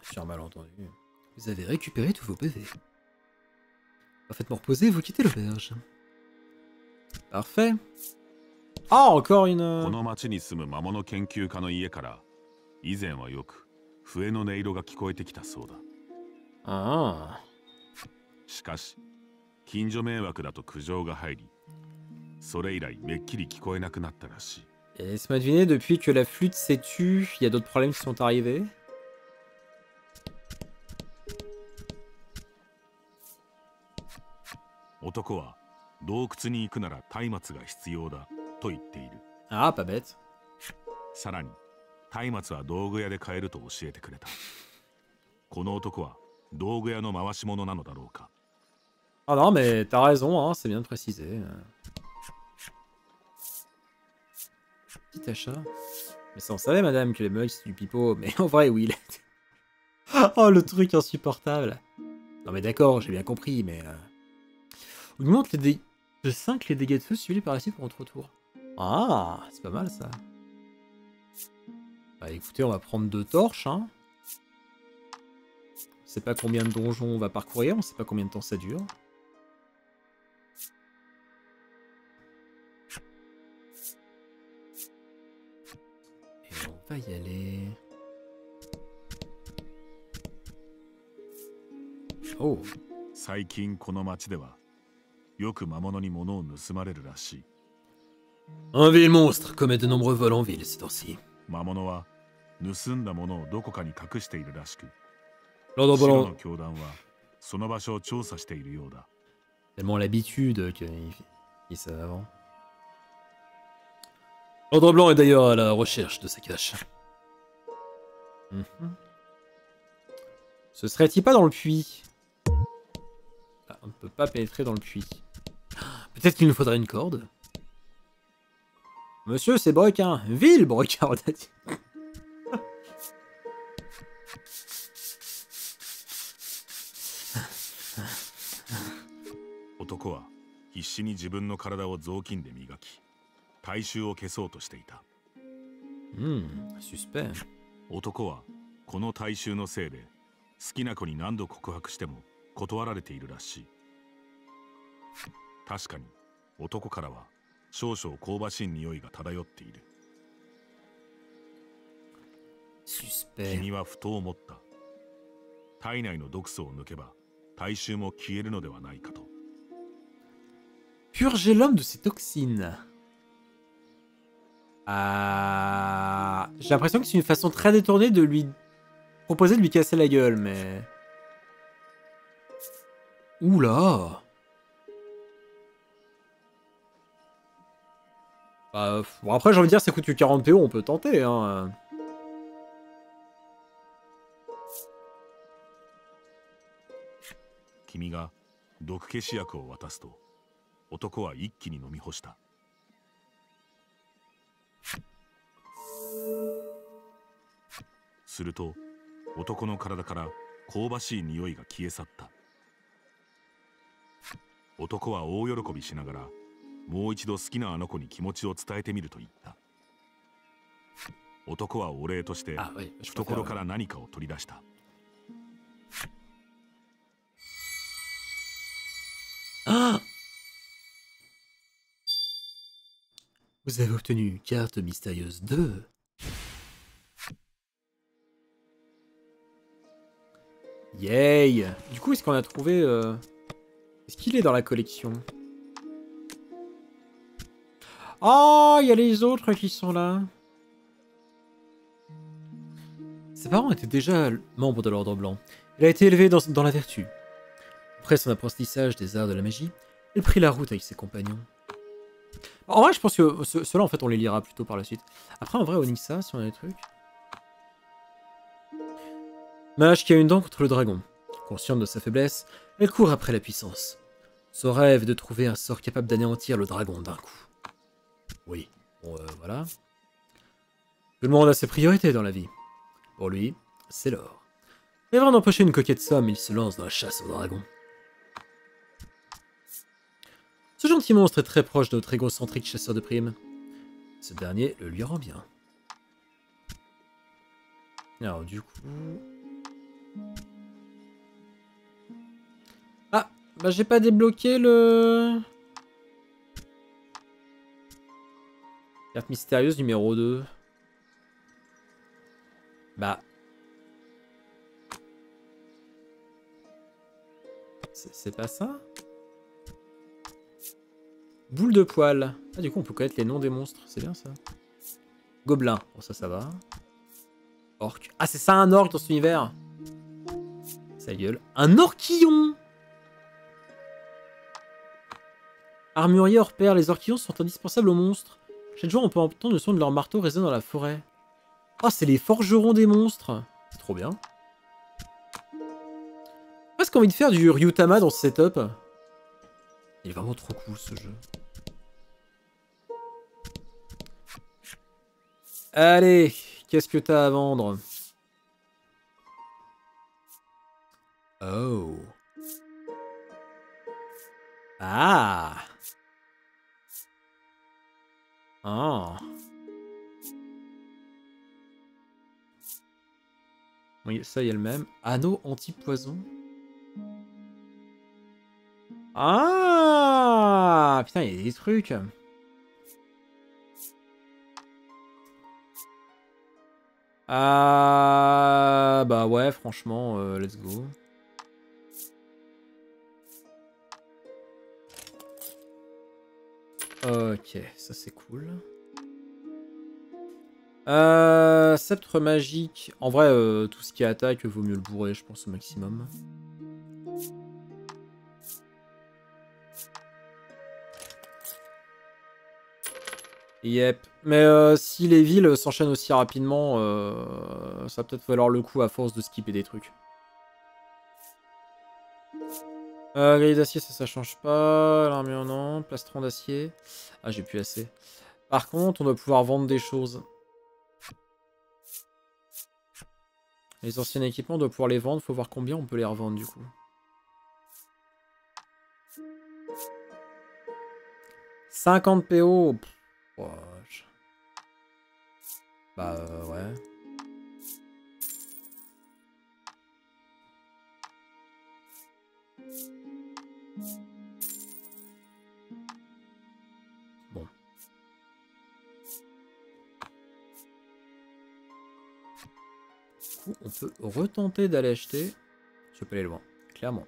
Sur un malentendu. Vous avez récupéré tous vos PV. Parfaitement reposé, vous quittez l'auberge. Parfait. Ah, encore une... この町に住む魔物研究家の家から以前はよく笛の音色が聞こえてきたそうだ。Ah. しかし近所迷惑だと苦情が入り、それ以来めっきり聞こえなくなったらしい。 Et laisse-moi deviner, depuis que la flûte s'est tue, il y a d'autres problèmes qui sont arrivés. 男は洞窟に行くなら松明が必要だと言っている。 Ah, pas bête. さらに松明は道具屋で買えると教えてくれた。この男は道具屋の回し者なのだろうか。 Ah non, mais t'as raison, hein, c'est bien de préciser. Petit achat. Mais ça, on savait, madame, que les mugs, c'est du pipeau. Mais en vrai, oui. Oh, le truc insupportable. Non, mais d'accord, j'ai bien compris, mais... Augmente les dégâts de 5 les dégâts de feu suivis par la suite pour un retour. Ah, c'est pas mal, ça. Bah écoutez, on va prendre 2 torches, hein. On sait pas combien de donjons on va parcourir, on sait pas combien de temps ça dure. Et on va y aller. Oh. 最近この町ではよく魔物に物を盗まれるらしい。 Un vil monstre commet de nombreux vols en ville ces temps-ci. 魔物は盗んだものをどこかに隠しているらしく、 L'ordre 白 volant の教団はその場所を調査しているようだ。 tellement l'habitude qu'il savait avant. L'ordre blanc est d'ailleurs à la recherche de sa cache. Ce serait-il pas dans le puits? Ah, on ne peut pas pénétrer dans le puits. Peut-être qu'il nous faudrait une corde. Monsieur, c'est Brequin. Ville Brequin, on a dit. 男は必死に自分の体を雑巾で磨き、体臭を消そうとしていた。 Suspect. 男はこの体臭のせいで好きな子に何度告白しても断られているらしい。確かに男からは少々香ばしい匂いが漂っている。 Suspect. 君はふと思った。体内の毒素を抜けば体臭も消えるのではないかと。 Purger l'homme de ses toxines. J'ai l'impression que c'est une façon très détournée de lui proposer de lui casser la gueule, mais... Oula. Bon après j'ai envie de dire ça coûte que 40 PO, on peut tenter, hein. 君が毒消し薬を渡すと男は一気に飲み干した。 すると男の体から香ばしい匂いが消え去った。男は大喜びしながらもう一度好きなあの子に気持ちを伝えてみると言った。男はお礼として懐から何かを取り出した。 Ah! Vous avez obtenu carte mystérieuse 2. Yay! Du coup, est-ce qu'on a trouvé... Est-ce qu'il est dans la collection? Oh, il y a les autres qui sont là. Ses parents étaient déjà membres de l'Ordre Blanc. Il a été élevé dans la vertu. Après son apprentissage des arts de la magie, il prit la route avec ses compagnons. En vrai, je pense que ceux-là, en fait, on les lira plus tôt par la suite. Après, en vrai, Onyxa, si on a des trucs... Mage qui a une dent contre le dragon. Consciente de sa faiblesse, elle court après la puissance. Son rêve est de trouver un sort capable d'anéantir le dragon d'un coup. Oui, bon, voilà. Tout le monde a ses priorités dans la vie. Pour lui, c'est l'or. Et avant d'empocher une coquette somme, il se lance dans la chasse au dragon. Ce gentil monstre est très proche de notre égocentrique chasseur de primes. Ce dernier le lui rend bien. Alors du coup... Ah, bah j'ai pas débloqué le... Carte mystérieuse numéro 2. Bah... C'est pas ça? Boule de poil. Ah du coup on peut connaître les noms des monstres, c'est bien ça. Gobelin, bon ça va. Orc. Ah c'est ça un orc dans cet univers. Sa gueule. Un orquillon. Armurier hors pair, les orquillons sont indispensables aux monstres. Chaque jour on peut entendre le son de leur marteau résonner dans la forêt. Oh c'est les forgerons des monstres. C'est trop bien. J'ai presque envie de faire du Ryutama dans ce setup. Il est vraiment trop cool ce jeu. Allez, qu'est-ce que t'as à vendre? Oh. Ah. Oh. Oui, ça y est le même. Anneau anti-poison. Ah putain, il y a des trucs. Ah bah ouais, franchement, let's go. Ok, ça c'est cool. Sceptre magique. En vrai, tout ce qui est attaque, vaut mieux le bourrer, je pense, au maximum. Yep. Mais si les villes s'enchaînent aussi rapidement, ça va peut-être valoir le coup à force de skipper des trucs. Grille d'acier, ça change pas. L'armure, non. Plastron d'acier. Ah, j'ai plus assez. Par contre, on doit pouvoir vendre des choses. Les anciens équipements, on doit pouvoir les vendre. Faut voir combien on peut les revendre, du coup. « 50 PO. Pff, oh, bah, ouais. Bon. Du coup, on peut retenter d'aller acheter. Je peux pas aller loin, clairement.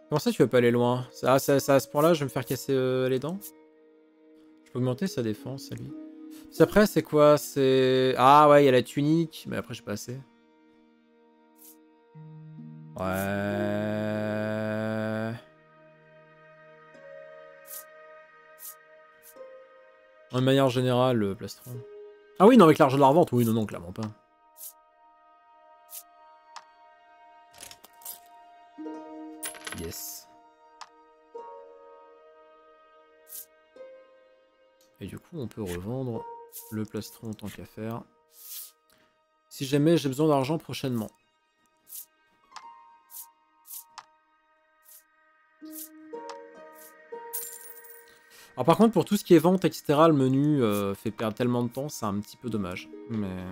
Comment ça, tu veux pas aller loin? À ce point-là, je vais me faire casser les dents? Je peux augmenter sa défense, à lui. Puis après, c'est quoi? C'est... Ah ouais, il y a la tunique, mais après, j'ai pas assez. Ouais... De manière générale, le plastron. Ah oui, non, avec l'argent de la revente, oui, non, clairement pas. Yes. Et du coup, on peut revendre le plastron tant qu'à faire. Si jamais j'ai besoin d'argent prochainement. Alors par contre, pour tout ce qui est vente, etc., le menu fait perdre tellement de temps, c'est un petit peu dommage. Mais...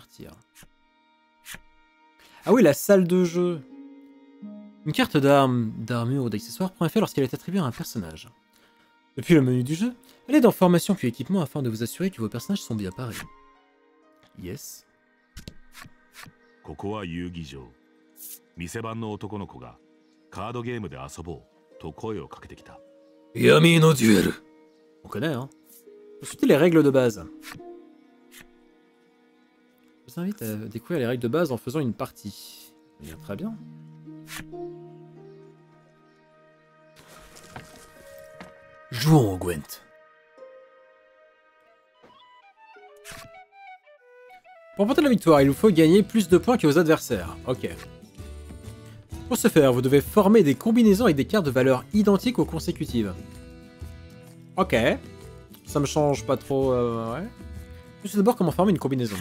partir. Ah oui, la salle de jeu. Une carte d'armes, d'armure ou d'accessoires prend effet lorsqu'elle est attribuée à un personnage. Depuis le menu du jeu, allez dans Formation puis Équipement afin de vous assurer que vos personnages sont bien parés. Yes. ここは遊戯場。店番の男の子がカードゲームで遊ぼうと声をかけてきた。Yami no duel. On connaît, hein. Consultez les règles de base. Je vous invite à découvrir les règles de base en faisant une partie. Bien, très bien. Jouons au Gwent. Pour remporter la victoire, il vous faut gagner plus de points que vos adversaires. Ok. Pour ce faire, vous devez former des combinaisons avec des cartes de valeur identiques aux consécutives. Ok. Ça me change pas trop, ouais. Je sais d'abord comment former une combinaison.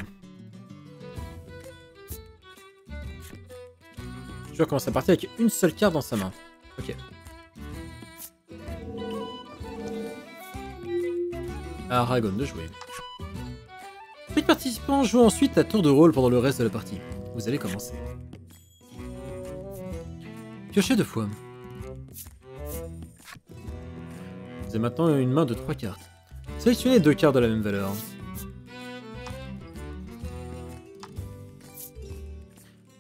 Je vais commencer la partie avec une seule carte dans sa main. Ok. Aragon de jouer. Chaque participant joue ensuite à tour de rôle pendant le reste de la partie. Vous allez commencer. Piochez 2 fois. Vous avez maintenant une main de 3 cartes. Sélectionnez 2 cartes de la même valeur.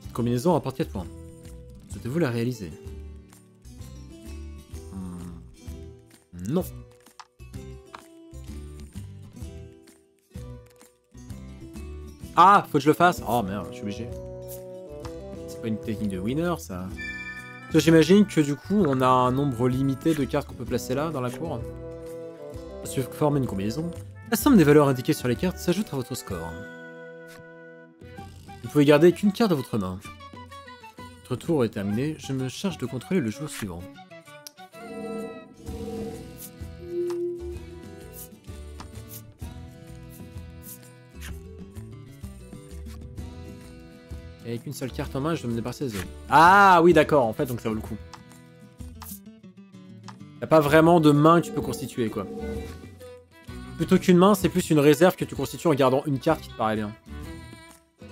Cette combinaison rapporte 4 points. Souhaitez-vous la réaliser? Non. Ah, faut que je le fasse. Oh merde, je suis obligé. C'est pas une technique de winner, ça. J'imagine que du coup, on a un nombre limité de cartes qu'on peut placer là, dans la cour. Si vous formez une combinaison, la somme des valeurs indiquées sur les cartes s'ajoute à votre score. Vous pouvez garder qu'une carte dans votre main. Votre tour est terminé, je me charge de contrôler le joueur suivant. Et avec une seule carte en main, je dois me débarrasser des autres. Ah oui, d'accord, en fait, donc ça vaut le coup. Y'a pas vraiment de main que tu peux constituer, quoi. Plutôt qu'une main, c'est plus une réserve que tu constitues en gardant une carte qui te paraît bien.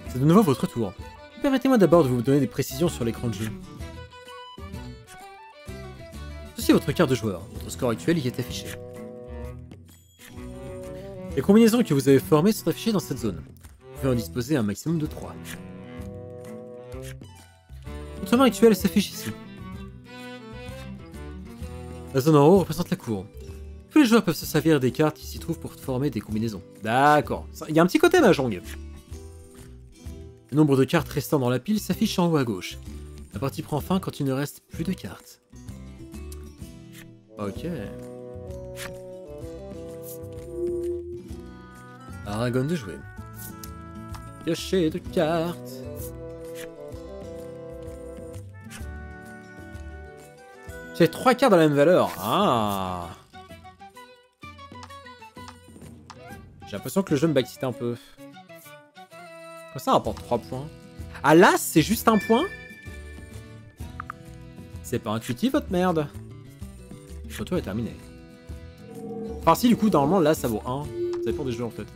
C'est de nouveau votre tour. Permettez-moi d'abord de vous donner des précisions sur l'écran de jeu. Ceci est votre carte de joueur. Votre score actuel y est affiché. Les combinaisons que vous avez formées sont affichées dans cette zone. Vous pouvez en disposer un maximum de 3. Votre main actuelle s'affiche ici. La zone en haut représente la cour. Tous les joueurs peuvent se servir des cartes qui s'y trouvent pour former des combinaisons. D'accord. Il y a un petit côté Mahjong. Le nombre de cartes restant dans la pile s'affiche en haut à gauche. La partie prend fin quand il ne reste plus de cartes. Ok. Aragon de jouer. Piocher de cartes. J'ai 3 cartes dans la même valeur. Ah. J'ai l'impression que le jeu me backseat un peu. Comme ça, on rapporte 3 points. Ah là, c'est juste un point? C'est pas intuitif, votre merde. Le tour est terminé. Enfin, si, du coup, normalement, là, ça vaut 1. Ça dépend des jeux, en fait.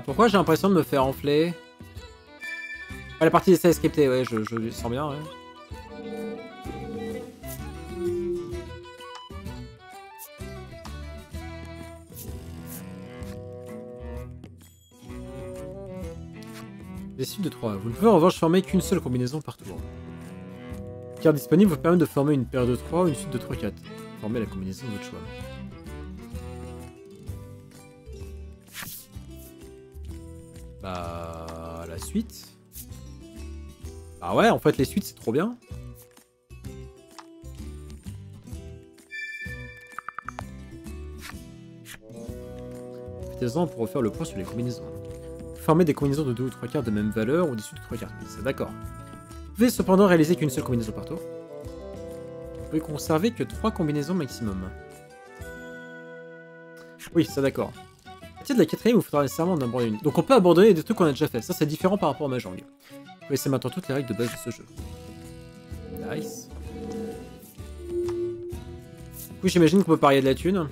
Pourquoi j'ai l'impression de me faire enfler? Ah, la partie d'essai scriptée, ouais, je sens bien, ouais. Des suites de 3. Vous ne pouvez en revanche former qu'une seule combinaison par tour. La carte disponible vous permet de former une paire de 3 ou une suite de 3-4. Formez la combinaison de votre choix. Bah... la suite. Ah ouais, en fait, les suites, c'est trop bien. Faites-en pour refaire le point sur les combinaisons. Former des combinaisons de 2 ou 3 cartes de même valeur ou des suites de 3 cartes. C'est d'accord. Vous pouvez cependant réaliser qu'une seule combinaison par tour. Vous pouvez conserver que 3 combinaisons maximum. Oui, c'est d'accord. À partir de la 4ème, il vous faudra nécessairement en abandonner une. Donc on peut abandonner des trucs qu'on a déjà fait. Ça, c'est différent par rapport à Mahjong. Vous connaissez maintenant toutes les règles de base de ce jeu. Nice. Du coup, j'imagine qu'on peut parier de la thune.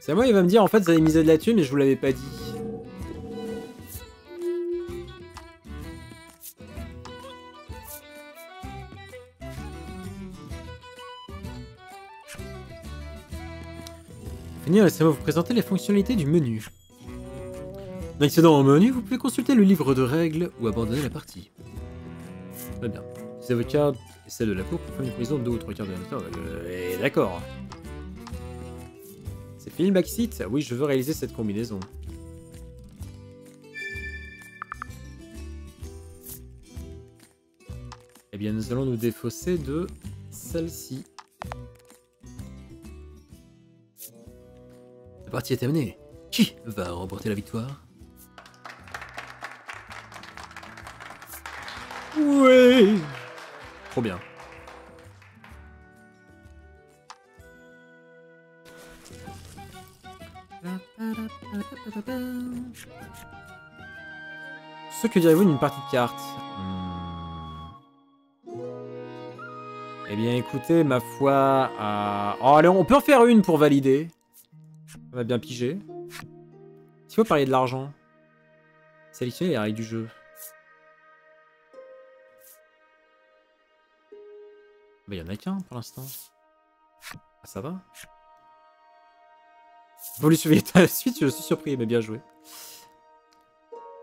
C'est moi, il va me dire, en fait, vous avez misé de la thune, mais je vous l'avais pas dit. Finir, laissez-moi vous présenter les fonctionnalités du menu. En accédant au menu, vous pouvez consulter le livre de règles ou abandonner la partie. Très bien. Utilisez vos cartes et celles de la cour pour faire une combinaison de 2 ou 3 cartes de la tour. D'accord. C'est fini le backseat? Oui, je veux réaliser cette combinaison. Eh bien, nous allons nous défausser de celle-ci. La partie est terminée. Qui va remporter la victoire? Oui. Trop bien. Ce que direz-vous d'une partie de cartes? Eh bien, écoutez, ma foi... Oh, allez, on peut en faire une pour valider. On a bien pigé. S'il faut parler de l'argent, sélectionnez les règles du jeu. Bah, il y en a qu'un pour l'instant. Ah, ça va. Vous lui suivez la suite, je suis surpris, mais bien joué.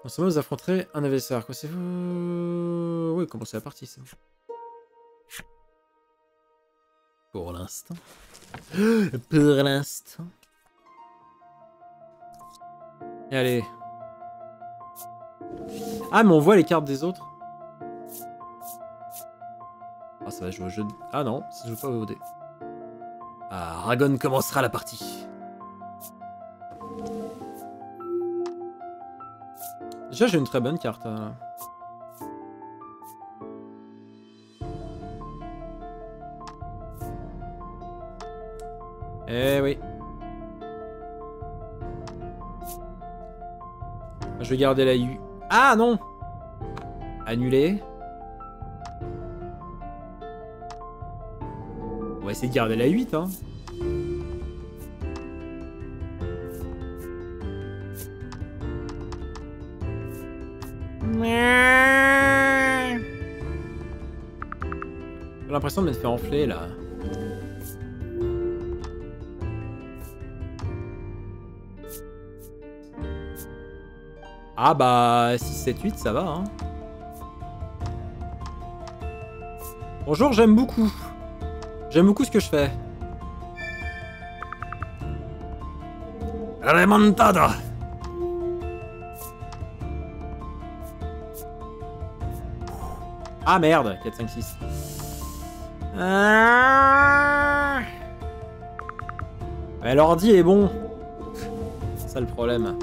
En ce moment, vous affronterez un adversaire. Quoi, c'est vous? Oui, commencez la partie, ça. Pour l'instant. Pour l'instant. Et allez. Ah, mais on voit les cartes des autres. Ah, ça va jouer au jeu de... Ah non, ça joue pas au dé. Ah, Aragon commencera la partie. Déjà, j'ai une très bonne carte. Eh oui. Je vais garder la 8. Ah non! Annuler. On va essayer de garder la 8, hein. J'ai l'impression de m'être fait enfler là. Ah bah 6, 7, 8 ça va hein. Bonjour, j'aime beaucoup. J'aime beaucoup ce que je fais. Remontada. Ah merde, 4, 5, 6. L'ordi est bon. C'est ça le problème.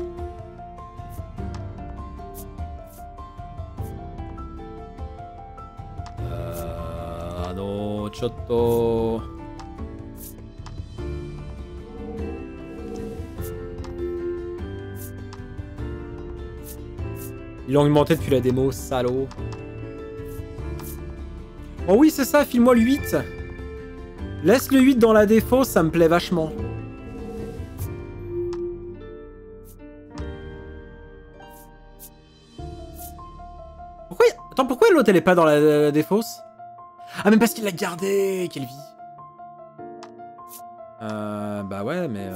Non, Chotto. Ils l'ont augmenté depuis la démo, salaud. Oh oui, c'est ça, file-moi le 8. Laisse le 8 dans la défaut, ça me plaît vachement. Pourquoi... Attends, pourquoi l'autre elle est pas dans la défausse? Ah, mais parce qu'il l'a gardé. Quelle vie. Bah ouais, mais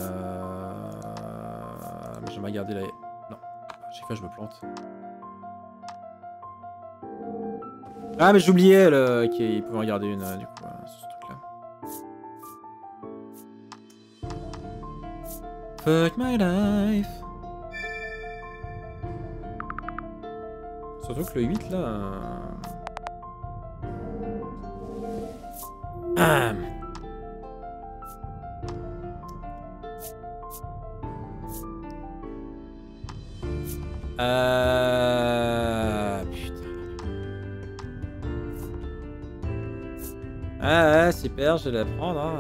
j'aimerais garder la... Non, chaque fois je me plante. Ah mais j'oubliais qu'il pouvait en garder une du coup sur ce truc là. Fuck my life. Surtout que le 8 là... Putain. Ah ouais, super, je vais la prendre. Hein.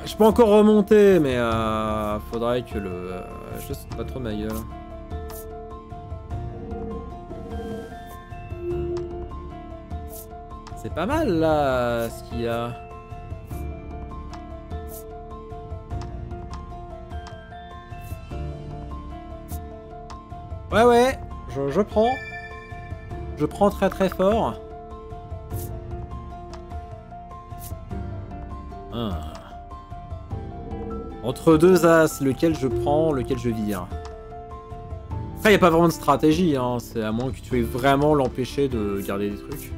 Je peux encore remonter, mais faudrait que le... je sais pas trop de ma gueule. C'est pas mal là ce qu'il y a. Ouais ouais, je prends. Je prends très très fort. Ah. Entre deux as, lequel je prends, lequel je vire. Après, il n'y a pas vraiment de stratégie, hein. C'est à moins que tu aies vraiment l'empêcher de garder des trucs.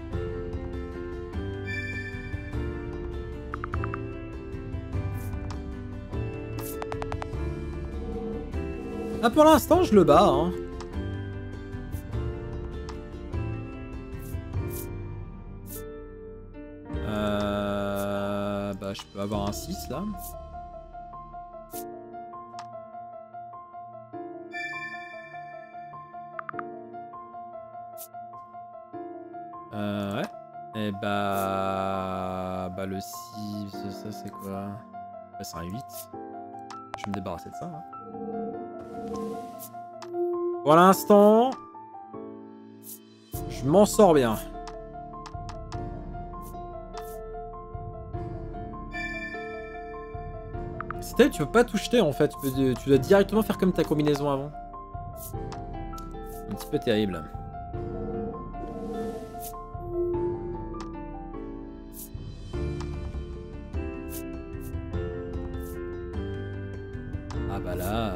Ah, pour l'instant, je le bats, hein. Bah, je peux avoir un 6, là. Ouais. Et bah le 6, ça c'est quoi? Bah, c'est un 8. Je vais me débarrasser de ça. Hein. Pour l'instant, je m'en sors bien. C'est tu peux pas tout jeter en fait, tu dois directement faire comme ta combinaison avant. Un petit peu terrible. Ah bah là...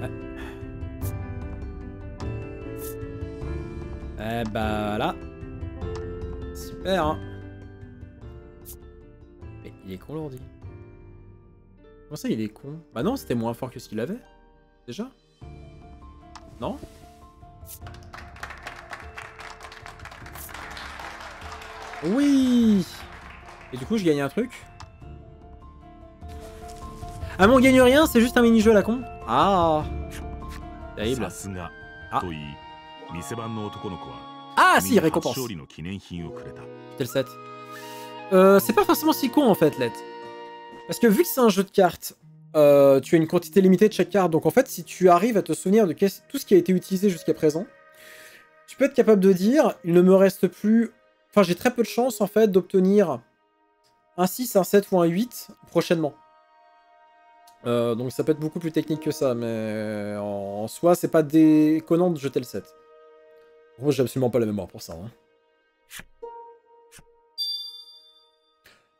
Ouais. Eh bah là... Super hein. Mais il est con l'ordi. Comment ça il est con? Bah non, c'était moins fort que ce qu'il avait. Déjà? Non? Oui! Et du coup je gagne un truc? Ah mais on gagne rien, c'est juste un mini-jeu à la con? Ah! Terrible. Ah. Ah 君 si, に初 récompense. 勝利の記念品をくれた。 Tel 7. C'est pas forcément si con en fait, Let. Parce que vu que c'est un jeu de cartes, tu as une quantité limitée de chaque carte. Donc en fait, si tu arrives à te souvenir de tout ce qui a été utilisé jusqu'à présent, tu peux être capable de dire, il ne me reste plus... Enfin, j'ai très peu de chance en fait d'obtenir un 6, un 7 ou un 8 prochainement. Donc ça peut être beaucoup plus technique que ça, mais en soi, c'est pas déconnant de jeter le 7. Moi, j'ai absolument pas la mémoire pour ça. Hein.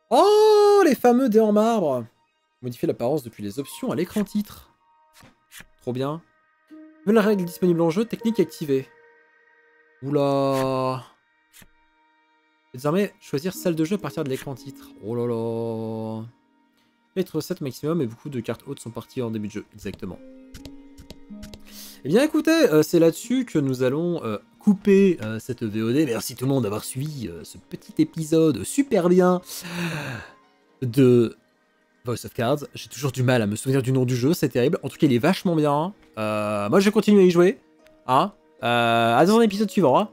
Oh, les fameux dés en marbre! Modifier l'apparence depuis les options à l'écran titre. Trop bien. Nouvelle règle disponible en jeu, technique activée. Oula. Désormais, choisir salle de jeu à partir de l'écran titre. Oh là là. Être 7 maximum et beaucoup de cartes hautes sont parties en début de jeu. Exactement. Eh bien écoutez, c'est là-dessus que nous allons couper cette VOD. Merci tout le monde d'avoir suivi ce petit épisode super bien de Voice of Cards. J'ai toujours du mal à me souvenir du nom du jeu, c'est terrible. En tout cas, il est vachement bien. Moi, je vais continuer à y jouer. Hein à dans un épisode suivant. Hein.